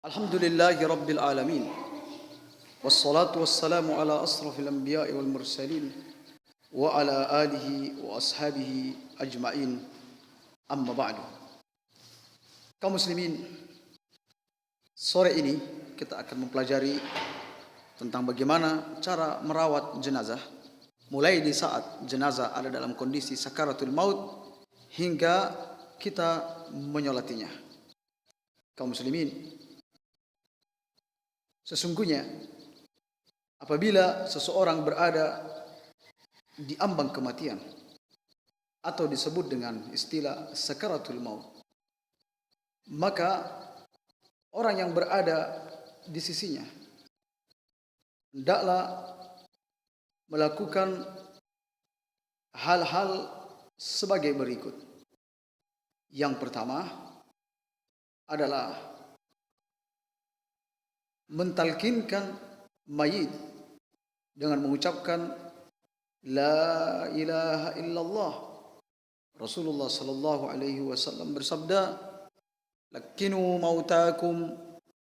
Alhamdulillahi Rabbil Alamin. Wassalatu wassalamu ala asrafil anbiya'i wal mursalin wa ala alihi wa ashabihi ajma'in. Amma ba'du. Kaum muslimin, sore ini kita akan mempelajari tentang bagaimana cara merawat jenazah, mulai di saat jenazah ada dalam kondisi sakaratul maut hingga kita menyolatinya. Kaum muslimin, sesungguhnya apabila seseorang berada di ambang kematian atau disebut dengan istilah sakaratul maut, maka orang yang berada di sisinya hendaklah melakukan hal-hal sebagai berikut. Yang pertama adalah mentalkinkan mayit dengan mengucapkan la ilaha illallah. Rasulullah sallallahu alaihi wasallam bersabda, "Lakkinu mautakum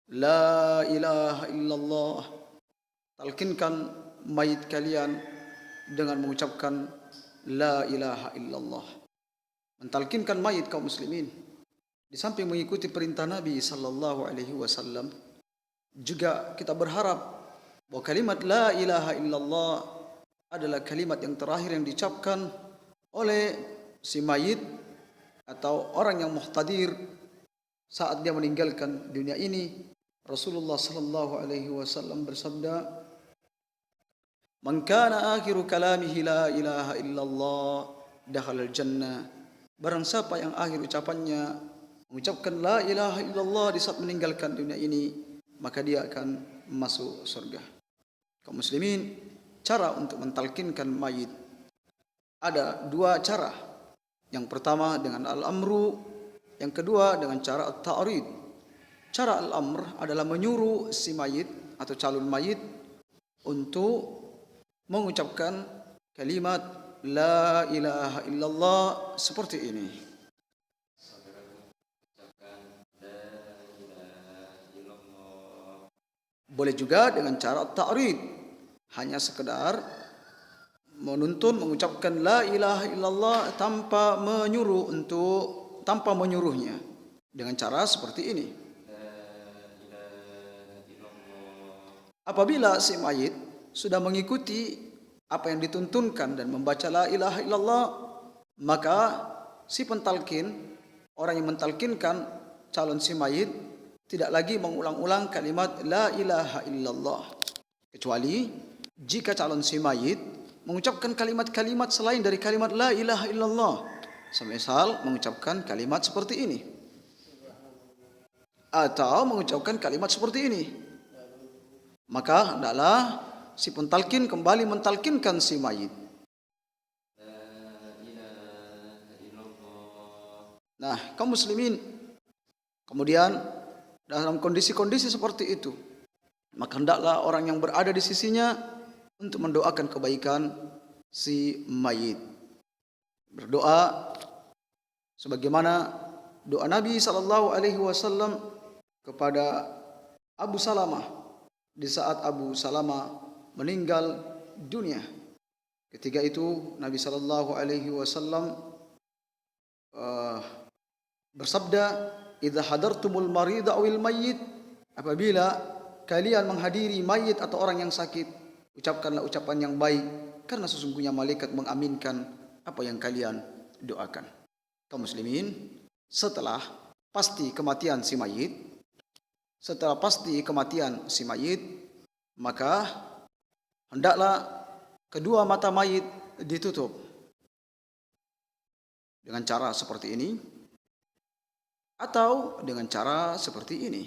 la ilaha illallah." Talkinkan mayit kalian dengan mengucapkan la ilaha illallah. Mentalkinkan mayit, kaum muslimin, di samping mengikuti perintah Nabi sallallahu alaihi wasallam, juga kita berharap bahwa kalimat la ilaha illallah adalah kalimat yang terakhir yang diucapkan oleh si mayit atau orang yang muhtadir saat dia meninggalkan dunia ini. Rasulullah sallallahu alaihi wasallam bersabda, "Man kana akhiru kalamihi la ilaha illallah dakhala al-jannah." Barang siapa yang akhir ucapannya mengucapkan la ilaha illallah di saat meninggalkan dunia ini, maka dia akan masuk surga. Kaum muslimin, cara untuk mentalkinkan mayit ada dua cara. Yang pertama dengan al-amru, yang kedua dengan cara at-ta'rid. Cara al-amr adalah menyuruh si mayit atau calon mayit untuk mengucapkan kalimat la ilaha illallah seperti ini. Boleh juga dengan cara ta'rid, hanya sekedar menuntun mengucapkan la ilaha illallah tanpa menyuruhnya dengan cara seperti ini. Apabila si mayit sudah mengikuti apa yang dituntunkan dan membaca la ilaha illallah, maka si pentalkin, orang yang mentalkinkan calon si mayit, tidak lagi mengulang-ulang kalimat la ilaha illallah, kecuali jika calon si mayit mengucapkan kalimat-kalimat selain dari kalimat la ilaha illallah. Semisal mengucapkan kalimat seperti ini atau mengucapkan kalimat seperti ini, maka hendaklah si pentalkin kembali mentalkinkan si mayit. Nah, kaum muslimin, kemudian dalam kondisi-kondisi seperti itu, maka hendaklah orang yang berada di sisinya untuk mendoakan kebaikan si mayit. Berdoa sebagaimana doa Nabi sallallahu alaihi wasallam kepada Abu Salamah di saat Abu Salamah meninggal dunia. Ketika itu Nabi sallallahu alaihi wasallam bersabda, "Idza hadartumul marida awil mayyit," apabila kalian menghadiri mayit atau orang yang sakit, ucapkanlah ucapan yang baik, karena sesungguhnya malaikat mengaminkan apa yang kalian doakan. Kaum muslimin, setelah pasti kematian si mayit, maka hendaklah kedua mata mayit ditutup dengan cara seperti ini atau dengan cara seperti ini.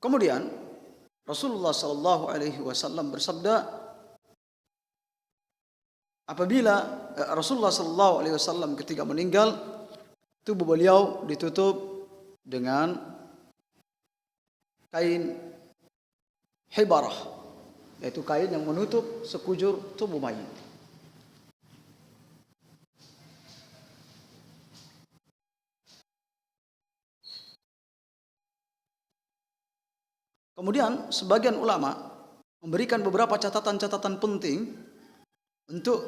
Kemudian Rasulullah sallallahu alaihi wasallam bersabda, apabila Rasulullah sallallahu alaihi wasallam ketika meninggal, tubuh beliau ditutup dengan kain hibarah, yaitu kain yang menutup sekujur tubuh mayit. Kemudian sebagian ulama memberikan beberapa catatan-catatan penting untuk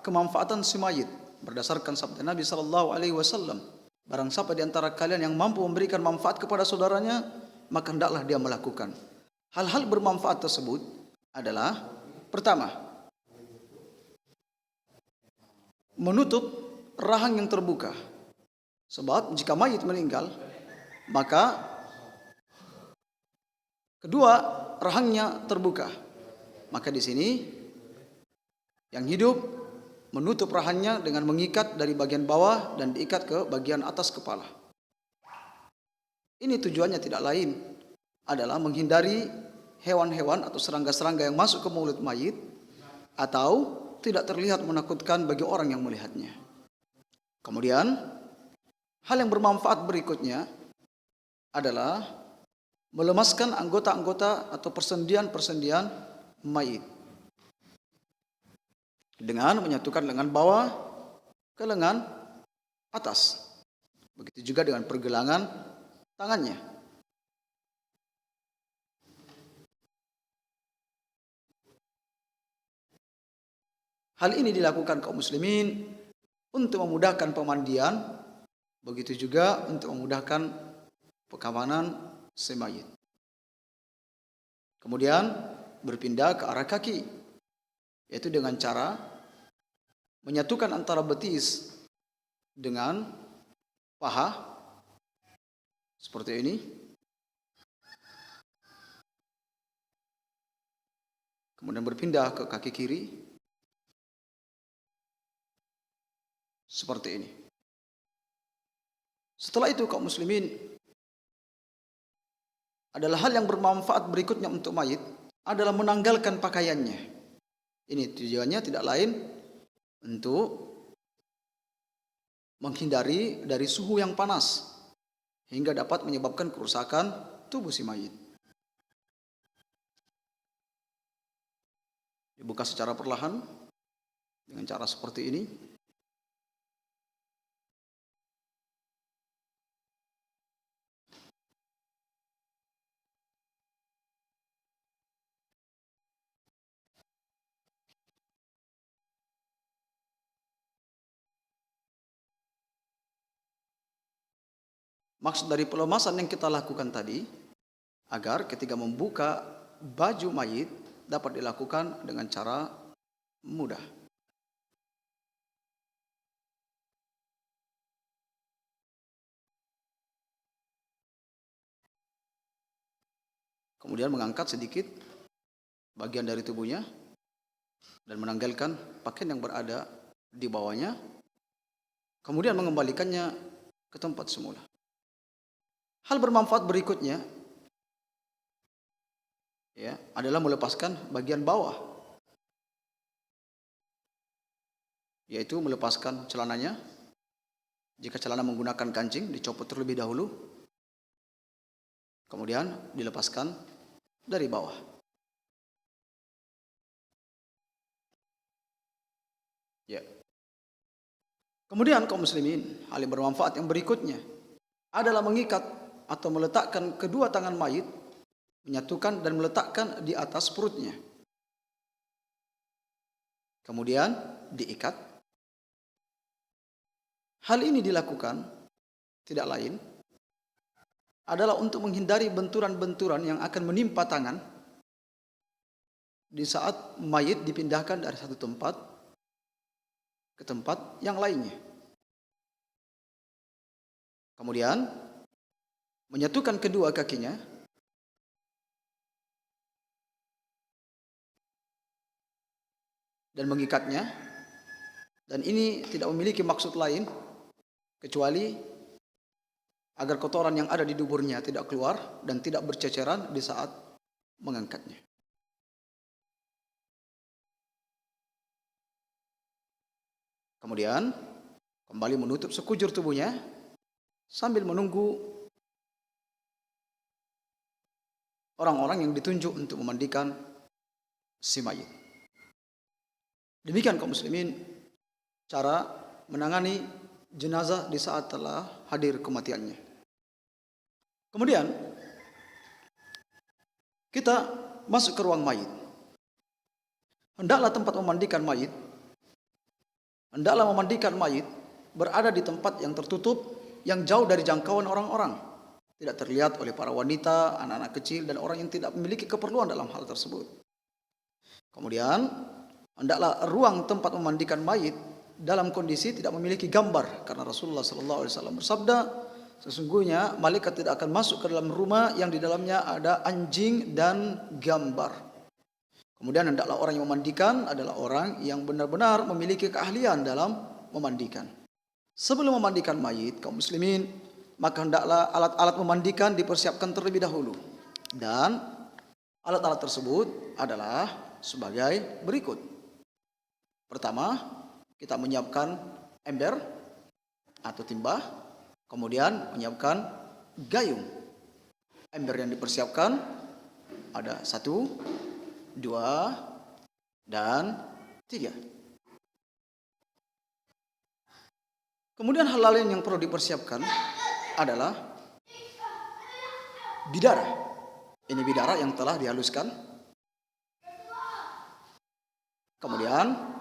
kemanfaatan si mayit berdasarkan sabda Nabi sallallahu alaihi wasallam, barang siapa di antara kalian yang mampu memberikan manfaat kepada saudaranya, maka hendaklah dia melakukan. Hal-hal bermanfaat tersebut adalah pertama, menutup rahang yang terbuka. Sebab jika mayit meninggal, maka kedua rahangnya terbuka. Maka di sini yang hidup menutup rahangnya dengan mengikat dari bagian bawah dan diikat ke bagian atas kepala. Ini tujuannya tidak lain adalah menghindari hewan-hewan atau serangga-serangga yang masuk ke mulut mayit atau tidak terlihat menakutkan bagi orang yang melihatnya. Kemudian hal yang bermanfaat berikutnya adalah melemaskan anggota-anggota atau persendian-persendian mayit dengan menyatukan lengan bawah ke lengan atas. Begitu juga dengan pergelangan tangannya. Hal ini dilakukan kaum muslimin untuk memudahkan pemandian, begitu juga untuk memudahkan pengamanan si mayit. Kemudian berpindah ke arah kaki, yaitu dengan cara menyatukan antara betis dengan paha seperti ini. Kemudian berpindah ke kaki kiri seperti ini. Setelah itu kaum muslimin, adalah hal yang bermanfaat berikutnya untuk mayit adalah menanggalkan pakaiannya. Ini tujuannya tidak lain untuk menghindari dari suhu yang panas hingga dapat menyebabkan kerusakan tubuh si mayit. Dibuka secara perlahan dengan cara seperti ini. Maksud dari pelemasan yang kita lakukan tadi, agar ketika membuka baju mayit dapat dilakukan dengan cara mudah. Kemudian mengangkat sedikit bagian dari tubuhnya dan menanggalkan pakaian yang berada di bawahnya. Kemudian mengembalikannya ke tempat semula. Hal bermanfaat berikutnya adalah melepaskan bagian bawah, yaitu melepaskan celananya. Jika celana menggunakan kancing, dicopot terlebih dahulu, kemudian dilepaskan dari bawah. Ya. Kemudian kaum muslimin, hal yang bermanfaat yang berikutnya adalah mengikat atau meletakkan kedua tangan mayit, menyatukan dan meletakkan di atas perutnya. Kemudian diikat. Hal ini dilakukan tidak lain adalah untuk menghindari benturan-benturan yang akan menimpa tangan di saat mayit dipindahkan dari satu tempat ke tempat yang lainnya. Kemudian menyatukan kedua kakinya dan mengikatnya, dan ini tidak memiliki maksud lain kecuali agar kotoran yang ada di duburnya tidak keluar dan tidak berceceran di saat mengangkatnya. Kemudian kembali menutup sekujur tubuhnya sambil menunggu orang-orang yang ditunjuk untuk memandikan si mayit. Demikian kaum muslimin cara menangani jenazah di saat telah hadir kematiannya. Kemudian kita masuk ke ruang mayit. Hendaklah tempat memandikan mayit, berada di tempat yang tertutup, yang jauh dari jangkauan orang-orang, tidak terlihat oleh para wanita, anak-anak kecil, dan orang yang tidak memiliki keperluan dalam hal tersebut. Kemudian, hendaklah ruang tempat memandikan mayit dalam kondisi tidak memiliki gambar, karena Rasulullah SAW bersabda, sesungguhnya malaikat tidak akan masuk ke dalam rumah yang di dalamnya ada anjing dan gambar. Kemudian hendaklah orang yang memandikan adalah orang yang benar-benar memiliki keahlian dalam memandikan. Sebelum memandikan mayit kaum muslimin, maka hendaklah alat-alat memandikan dipersiapkan terlebih dahulu. Dan alat-alat tersebut adalah sebagai berikut. Pertama, kita menyiapkan ember atau timba, kemudian menyiapkan gayung. Ember yang dipersiapkan ada 1, 2, dan 3. Kemudian hal lain yang perlu dipersiapkan adalah bidara. Ini bidara yang telah dihaluskan. Kemudian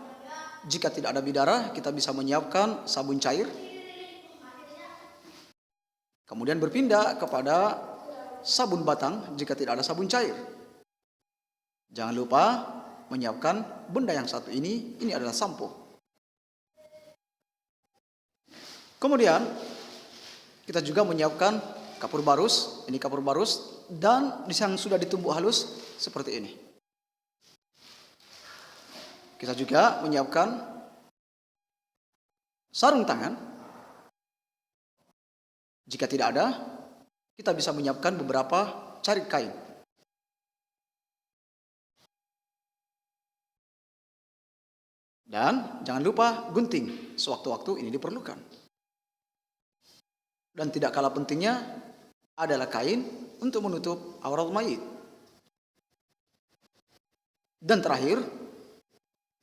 jika tidak ada bidara, kita bisa menyiapkan sabun cair. Kemudian berpindah kepada sabun batang jika tidak ada sabun cair. Jangan lupa menyiapkan benda yang satu ini adalah sampo. Kemudian kita juga menyiapkan kapur barus, ini kapur barus, dan yang sudah ditumbuk halus seperti ini. Kita juga menyiapkan sarung tangan. Jika tidak ada, kita bisa menyiapkan beberapa carik kain. Dan jangan lupa gunting, sewaktu-waktu ini diperlukan. Dan tidak kalah pentingnya adalah kain untuk menutup aurat mayit. Dan terakhir,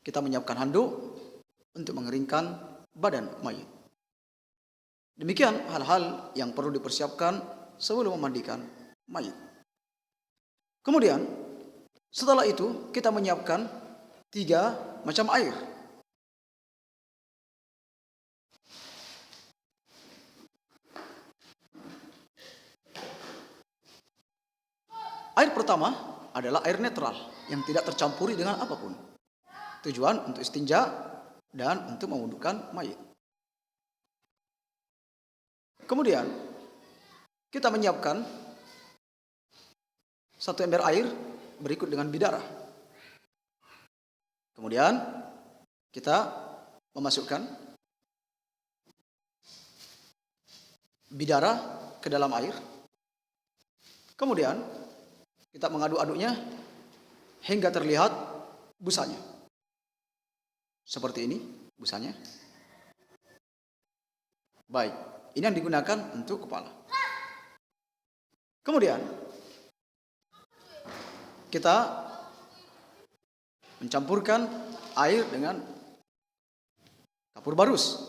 kita menyiapkan handuk untuk mengeringkan badan mayit. Demikian hal-hal yang perlu dipersiapkan sebelum memandikan mayit. Kemudian, setelah itu kita menyiapkan 3 macam air. Air pertama adalah air netral yang tidak tercampuri dengan apapun. Tujuan untuk istinja dan untuk mewudukan mayit. Kemudian kita menyiapkan 1 ember air berikut dengan bidara. Kemudian kita memasukkan bidara ke dalam air. Kemudian kita mengaduk-aduknya hingga terlihat busanya. Seperti ini busanya. Baik, ini yang digunakan untuk kepala. Kemudian kita mencampurkan air dengan kapur barus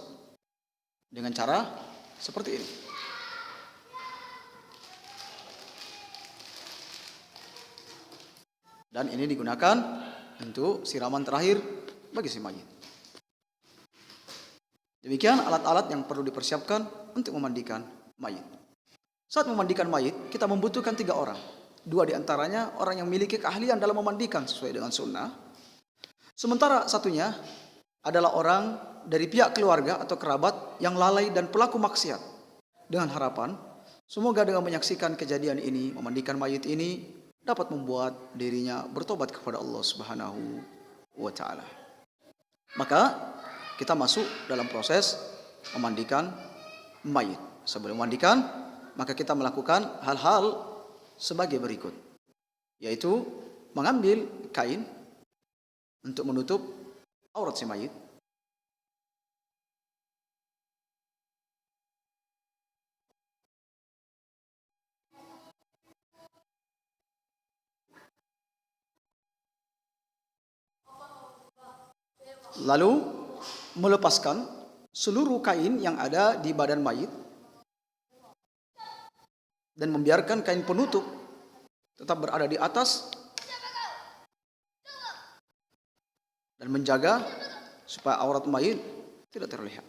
dengan cara seperti ini. Dan ini digunakan untuk siraman terakhir bagi si mayit. Demikian alat-alat yang perlu dipersiapkan untuk memandikan mayit. Saat memandikan mayit, kita membutuhkan 3 orang. 2 diantaranya orang yang memiliki keahlian dalam memandikan sesuai dengan sunnah. Sementara satunya adalah orang dari pihak keluarga atau kerabat yang lalai dan pelaku maksiat. Dengan harapan, semoga dengan menyaksikan kejadian ini, memandikan mayit ini, dapat membuat dirinya bertobat kepada Allah Subhanahu wa Ta'ala. Maka kita masuk dalam proses memandikan mayit. Sebelum memandikan, maka kita melakukan hal-hal sebagai berikut, yaitu mengambil kain untuk menutup aurat si mayit. Lalu melepaskan seluruh kain yang ada di badan mayit dan membiarkan kain penutup tetap berada di atas dan menjaga supaya aurat mayit tidak terlihat.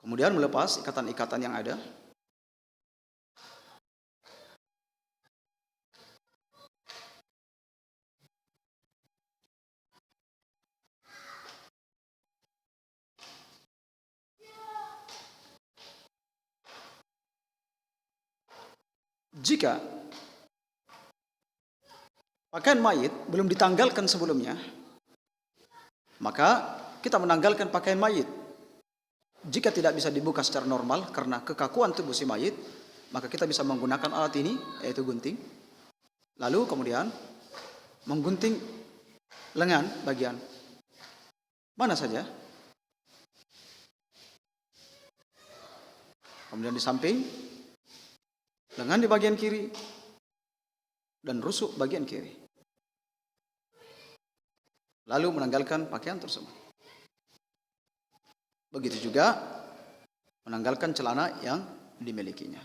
Kemudian melepas ikatan-ikatan yang ada. Jika pakaian mayit belum ditanggalkan sebelumnya, maka kita menanggalkan pakaian mayit. Jika tidak bisa dibuka secara normal karena kekakuan tubuh si mayit, maka kita bisa menggunakan alat ini, yaitu gunting. Lalu kemudian menggunting lengan bagian mana saja. Kemudian di samping, lengan di bagian kiri, dan rusuk bagian kiri. Lalu menanggalkan pakaian tersebut. Begitu juga menanggalkan celana yang dimilikinya.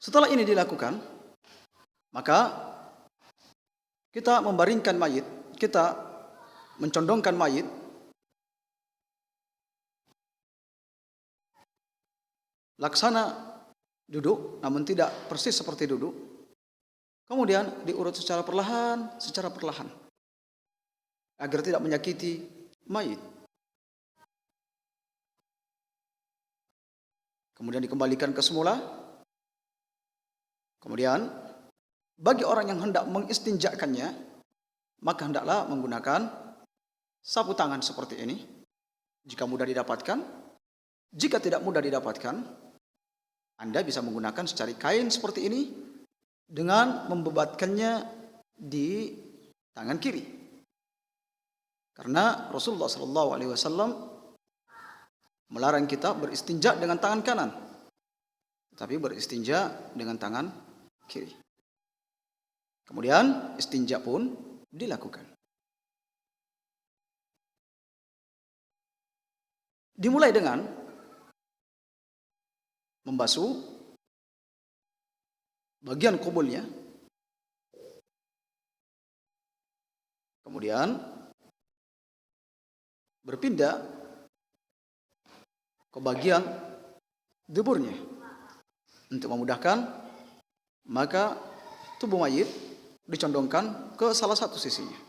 Setelah ini dilakukan, maka kita membaringkan mayit, kita mencondongkan mayit laksana duduk, namun tidak persis seperti duduk. Kemudian diurut secara perlahan, agar tidak menyakiti mayit. Kemudian dikembalikan ke semula. Kemudian bagi orang yang hendak mengistinjakannya, maka hendaklah menggunakan sapu tangan seperti ini jika mudah didapatkan. Jika tidak mudah didapatkan, Anda bisa menggunakan secari kain seperti ini dengan membebatkannya di tangan kiri. Karena Rasulullah SAW melarang kita beristinja dengan tangan kanan, tetapi beristinja dengan tangan kiri. Kemudian istinja pun dilakukan. Dimulai dengan membasuh bagian kubulnya, kemudian berpindah ke bagian duburnya untuk memudahkan, maka tubuh mayit dicondongkan ke salah satu sisinya.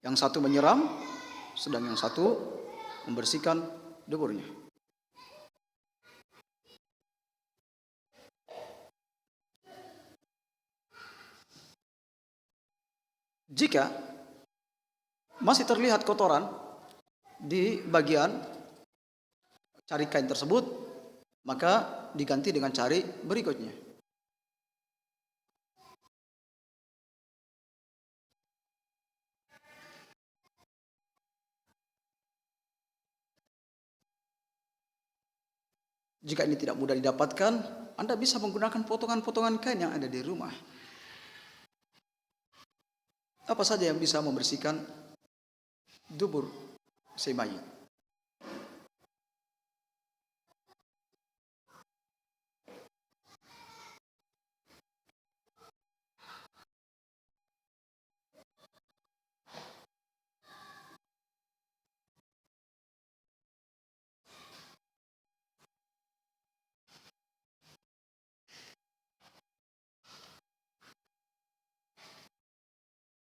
Yang satu menyiram, sedang yang satu membersihkan duburnya. Jika masih terlihat kotoran di bagian cari kain tersebut, maka diganti dengan cari berikutnya. Jika ini tidak mudah didapatkan, Anda bisa menggunakan potongan-potongan kain yang ada di rumah. Apa saja yang bisa membersihkan dubur si mayit.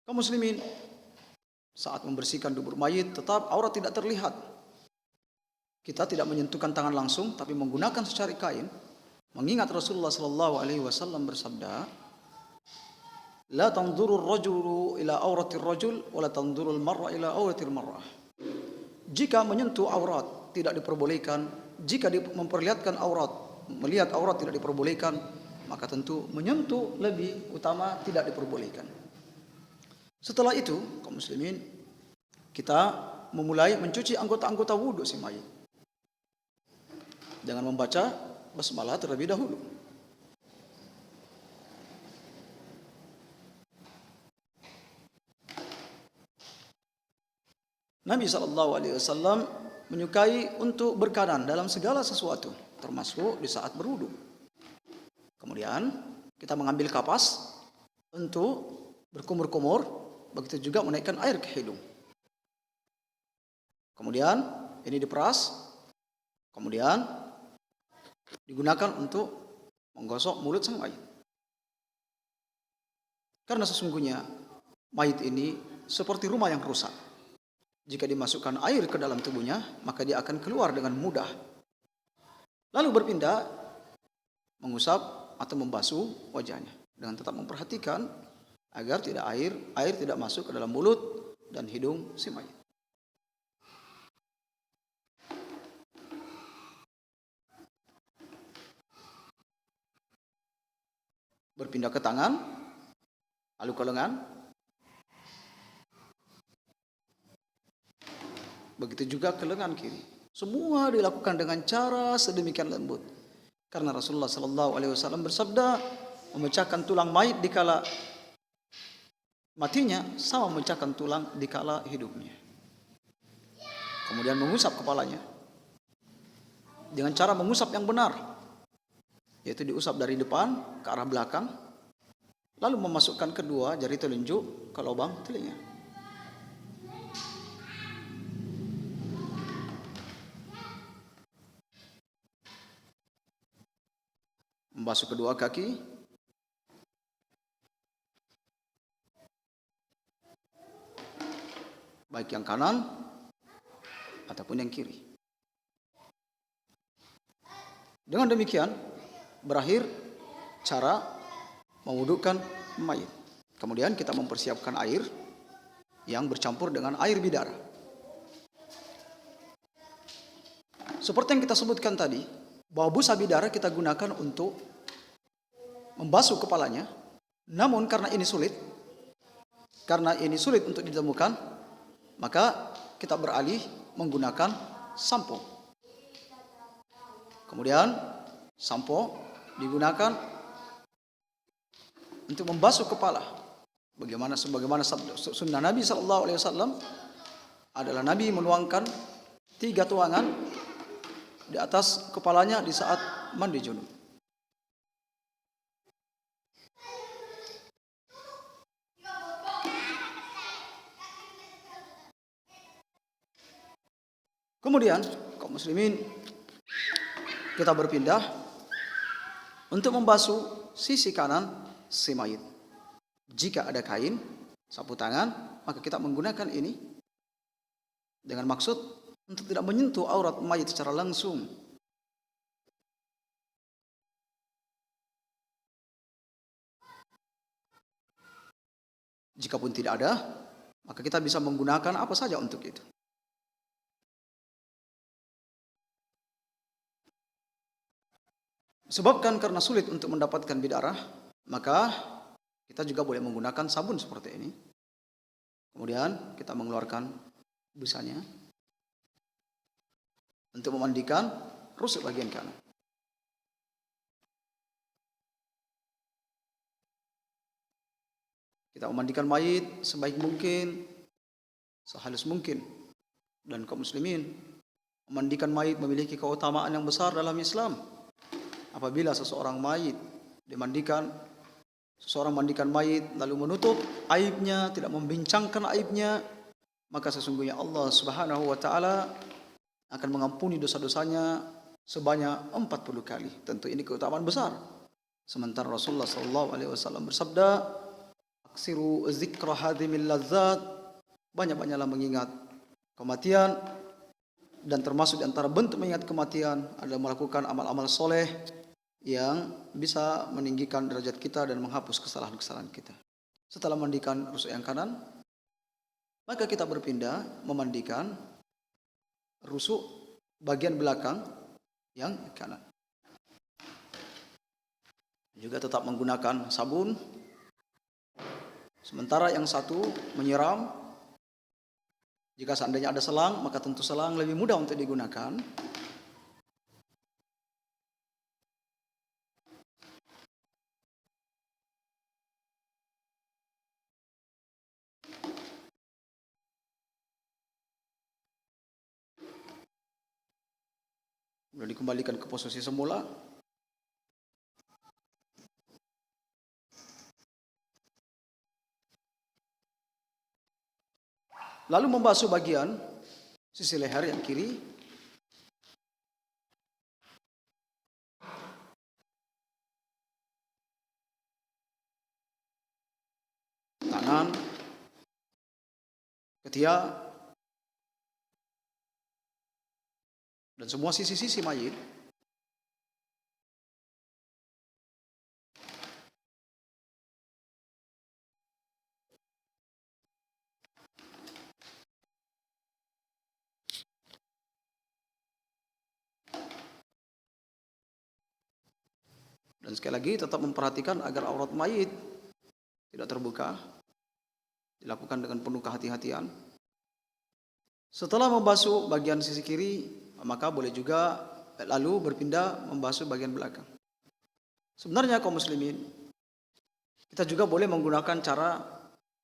Kaum muslimin, saat membersihkan dubur mayit tetap aurat tidak terlihat. Kita tidak menyentuhkan tangan langsung, tapi menggunakan secari kain. Mengingat Rasulullah SAW bersabda, "La tanzurur rajulu ila auratir rajul, wa la tanzurul mar'a ila auratil mar'ah." Jika menyentuh aurat tidak diperbolehkan, jika memperlihatkan aurat, melihat aurat tidak diperbolehkan, maka tentu menyentuh lebih utama tidak diperbolehkan. Setelah itu, kaum muslimin, kita memulai mencuci anggota-anggota wudhu si mayit dengan membaca basmalah terlebih dahulu. Nabi SAW menyukai untuk berkanan dalam segala sesuatu, termasuk di saat berwudu. Kemudian kita mengambil kapas untuk berkumur-kumur, begitu juga menaikkan air ke hidung. Kemudian ini diperas, kemudian digunakan untuk menggosok mulut sang mayit. Karena sesungguhnya mayit ini seperti rumah yang rusak. Jika dimasukkan air ke dalam tubuhnya, maka dia akan keluar dengan mudah. Lalu berpindah mengusap atau membasuh wajahnya dengan tetap memperhatikan agar tidak air tidak masuk ke dalam mulut dan hidung si mayit. Berpindah ke tangan, lalu ke lengan. Begitu juga ke lengan kiri. Semua dilakukan dengan cara sedemikian lembut. Karena Rasulullah SAW bersabda, memecahkan tulang mayit dikala matinya sama memecahkan tulang dikala hidupnya. Kemudian mengusap kepalanya dengan cara mengusap yang benar, yaitu diusap dari depan ke arah belakang, lalu memasukkan kedua jari telunjuk ke lubang telinga. Membasuh kedua kaki, baik yang kanan ataupun yang kiri. Dengan demikian berakhir cara mewudukan mayit. Kemudian kita mempersiapkan air yang bercampur dengan air bidara. Seperti yang kita sebutkan tadi, bahwa busa bidara kita gunakan untuk membasuh kepalanya. Namun karena ini sulit untuk ditemukan, maka kita beralih menggunakan sampo. Kemudian sampo digunakan untuk membasuh kepala. Sebagaimana sunnah Nabi SAW adalah Nabi menuangkan 3 tuangan di atas kepalanya di saat mandi junub. Kemudian kaum muslimin, kita berpindah untuk membasuh sisi kanan si mayit. Jika ada kain, sapu tangan, maka kita menggunakan ini dengan maksud untuk tidak menyentuh aurat mayit secara langsung. Jikapun tidak ada, maka kita bisa menggunakan apa saja untuk itu. Sebabkan karena sulit untuk mendapatkan bidarah, maka kita juga boleh menggunakan sabun seperti ini. Kemudian kita mengeluarkan busanya untuk memandikan rusuk bagian kanan. Kita memandikan mayit sebaik mungkin, sehalus mungkin. Dan kaum muslimin, memandikan mayit memiliki keutamaan yang besar dalam Islam. Apabila seseorang mayit dimandikan, seseorang mandikan mayit lalu menutup aibnya, tidak membincangkan aibnya, maka sesungguhnya Allah Subhanahu wa taala akan mengampuni dosa-dosanya sebanyak 40 kali. Tentu ini keutamaan besar. Sementara Rasulullah SAW bersabda, aksiru zikra hadhimil lazzat, banyak-banyaklah mengingat kematian, dan termasuk di antara bentuk mengingat kematian adalah melakukan amal-amal soleh yang bisa meninggikan derajat kita dan menghapus kesalahan-kesalahan kita. Setelah memandikan rusuk yang kanan, maka kita berpindah memandikan rusuk bagian belakang yang kanan. Juga tetap menggunakan sabun. Sementara yang satu menyiram Jika seandainya ada selang, maka tentu selang lebih mudah untuk digunakan. Sudah dikembalikan ke posisi semula. Lalu membasuh bagian sisi leher yang kiri. Tangan, ketiak, dan semua sisi-sisi mayit. Dan sekali lagi tetap memperhatikan agar aurat mayit tidak terbuka. Dilakukan dengan penuh kehati-hatian. Setelah membasuh bagian sisi kiri, maka boleh juga lalu berpindah membasuh bagian belakang. Sebenarnya kaum muslimin, kita juga boleh menggunakan cara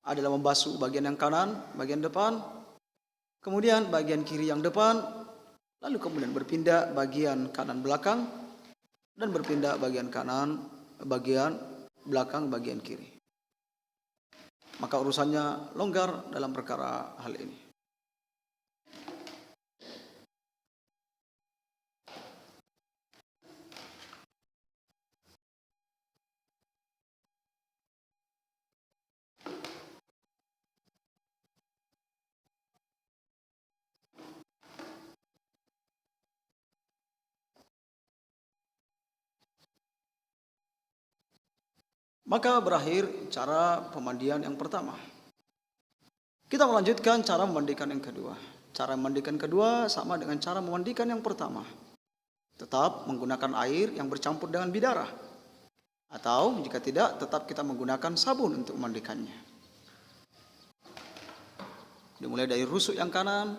adalah membasuh bagian yang kanan, bagian depan, kemudian bagian kiri yang depan, lalu kemudian berpindah bagian kanan belakang, dan berpindah bagian kanan, bagian belakang, bagian kiri. Maka urusannya longgar dalam perkara hal ini. Maka berakhir cara pemandian yang pertama. Kita melanjutkan cara memandikan yang kedua. Cara memandikan kedua sama dengan cara memandikan yang pertama. Tetap menggunakan air yang bercampur dengan bidara. Atau jika tidak, tetap kita menggunakan sabun untuk memandikannya. Dimulai dari rusuk yang kanan,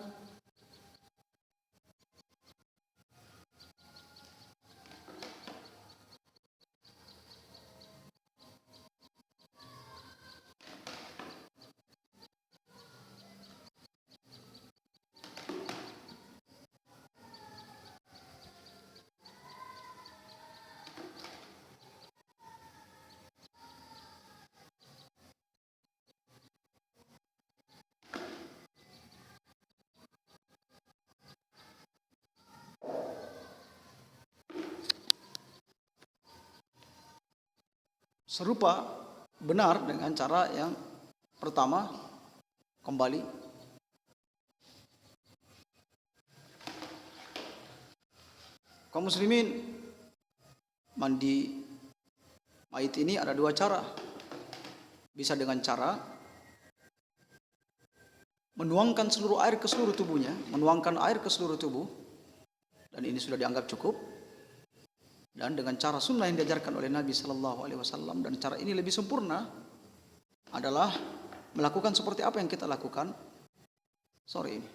serupa benar dengan cara yang pertama. Kembali kaum muslimin, mandi mayit ini ada dua cara. Bisa dengan cara menuangkan seluruh air ke seluruh tubuhnya, menuangkan air ke seluruh tubuh, dan ini sudah dianggap cukup. Dan dengan cara sunnah yang diajarkan oleh Nabi Sallallahu Alaihi Wasallam, dan cara ini lebih sempurna adalah melakukan seperti apa yang kita lakukan sore ini.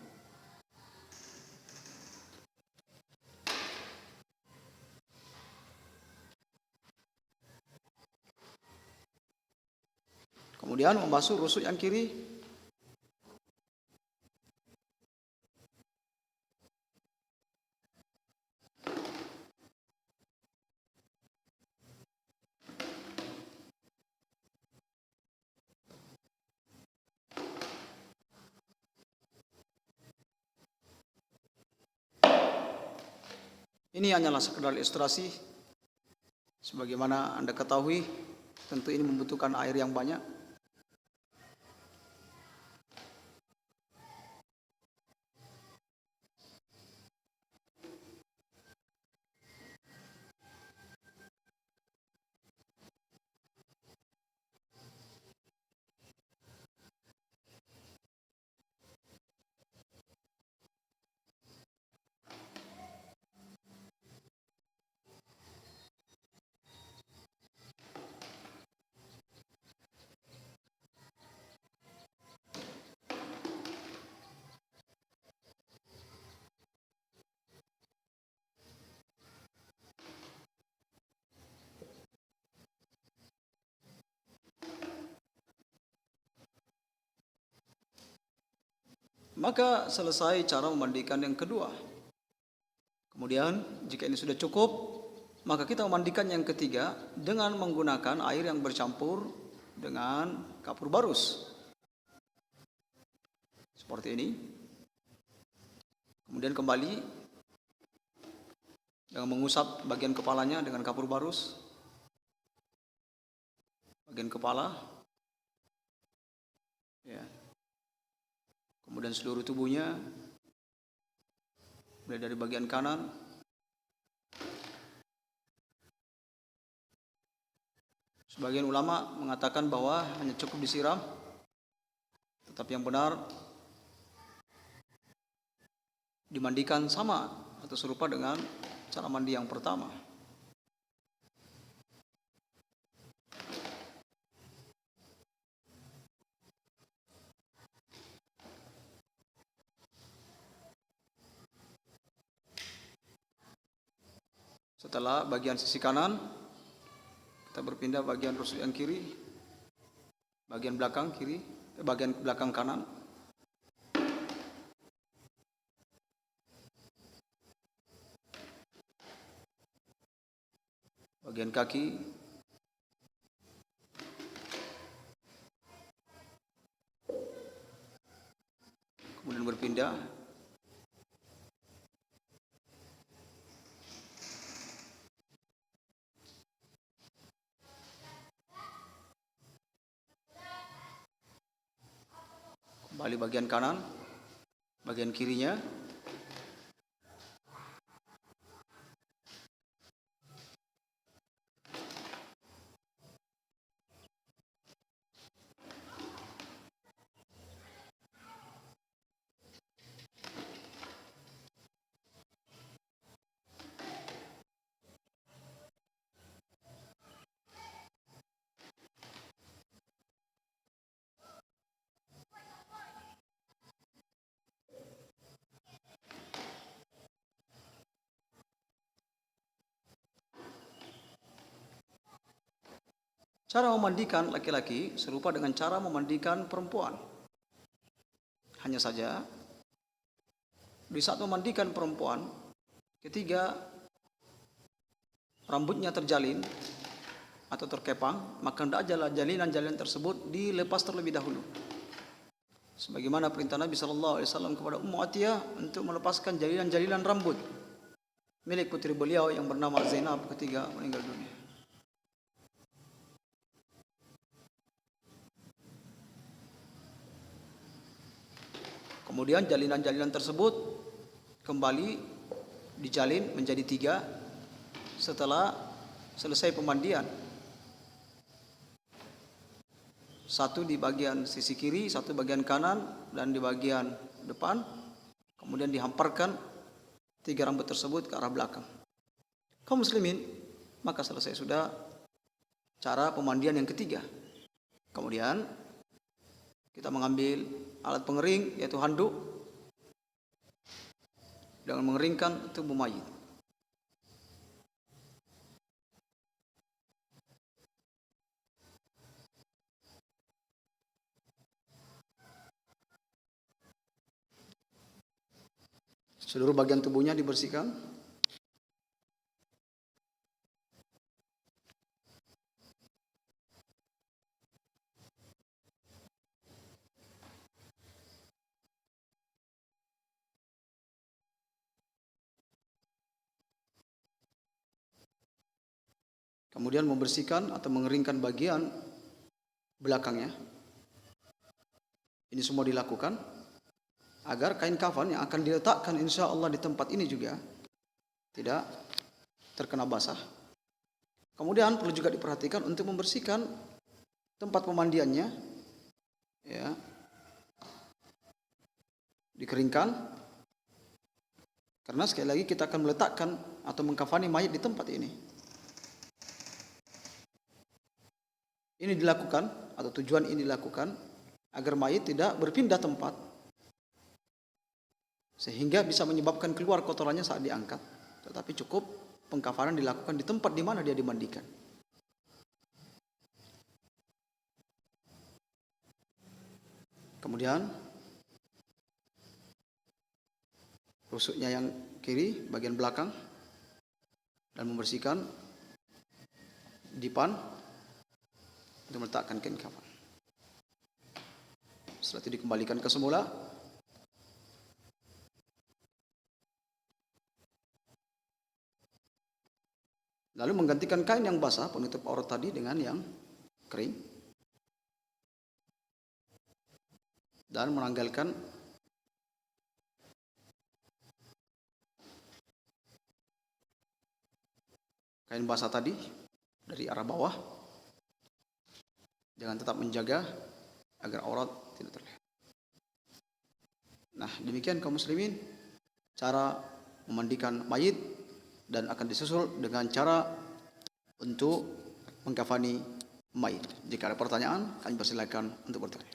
Kemudian membasuh rusuk yang kiri. Ini hanyalah sekedar ilustrasi. Sebagaimana Anda ketahui, tentu ini membutuhkan air yang banyak. Maka selesai cara memandikan yang kedua. Kemudian jika ini sudah cukup, maka kita memandikan yang ketiga dengan menggunakan air yang bercampur dengan kapur barus. Seperti ini. Kemudian kembali dengan mengusap bagian kepalanya dengan kapur barus. Bagian kepala. Ya. Kemudian seluruh tubuhnya, mulai dari bagian kanan, sebagian ulama mengatakan bahwa hanya cukup disiram, tetapi yang benar dimandikan sama atau serupa dengan cara mandi yang pertama. Setelah bagian sisi kanan, kita berpindah bagian rusuk yang kiri, bagian belakang kiri, bagian belakang kanan. Bagian kaki, kemudian berpindah kembali bagian kanan, bagian kirinya, cara memandikan laki-laki serupa dengan cara memandikan perempuan. Hanya saja, di saat memandikan perempuan, ketika rambutnya terjalin atau terkepang, maka hendaklah jalinan-jalinan tersebut dilepas terlebih dahulu. Sebagaimana perintah Nabi SAW kepada Ummu Atiyah untuk melepaskan jalinan-jalinan rambut milik putri beliau yang bernama Zainab ketika meninggal dunia. Kemudian jalinan-jalinan tersebut kembali dijalin menjadi 3 setelah selesai pemandian. 1 di bagian sisi kiri, 1 bagian kanan, dan di bagian depan. Kemudian dihamparkan 3 rambut tersebut ke arah belakang. Kaum muslimin, maka selesai sudah cara pemandian yang ketiga. Kemudian kita mengambil alat pengering, yaitu handuk, dengan mengeringkan tubuh mayit. Seluruh bagian tubuhnya dibersihkan. Kemudian membersihkan atau mengeringkan bagian belakangnya. Ini semua dilakukan agar kain kafan yang akan diletakkan insya Allah di tempat ini juga tidak terkena basah. Kemudian perlu juga diperhatikan untuk membersihkan tempat pemandiannya, ya, dikeringkan, karena sekali lagi kita akan meletakkan atau mengkafani mayat di tempat ini. Ini dilakukan atau tujuan ini dilakukan agar mayat tidak berpindah tempat sehingga bisa menyebabkan keluar kotorannya saat diangkat, tetapi cukup pengkafanan dilakukan di tempat di mana dia dimandikan. Kemudian rusuknya yang kiri bagian belakang dan membersihkan dipan untuk meletakkan kain kafan. Setelah itu dikembalikan ke semula. Lalu menggantikan kain yang basah penutup aurat tadi dengan yang kering. Dan menanggalkan kain basah tadi dari arah bawah. Dengan tetap menjaga agar aurat tidak terlihat. Nah, demikian kaum muslimin cara memandikan mayit, dan akan disusul dengan cara untuk mengkafani mayit. Jika ada pertanyaan, kami persilakan untuk bertanya.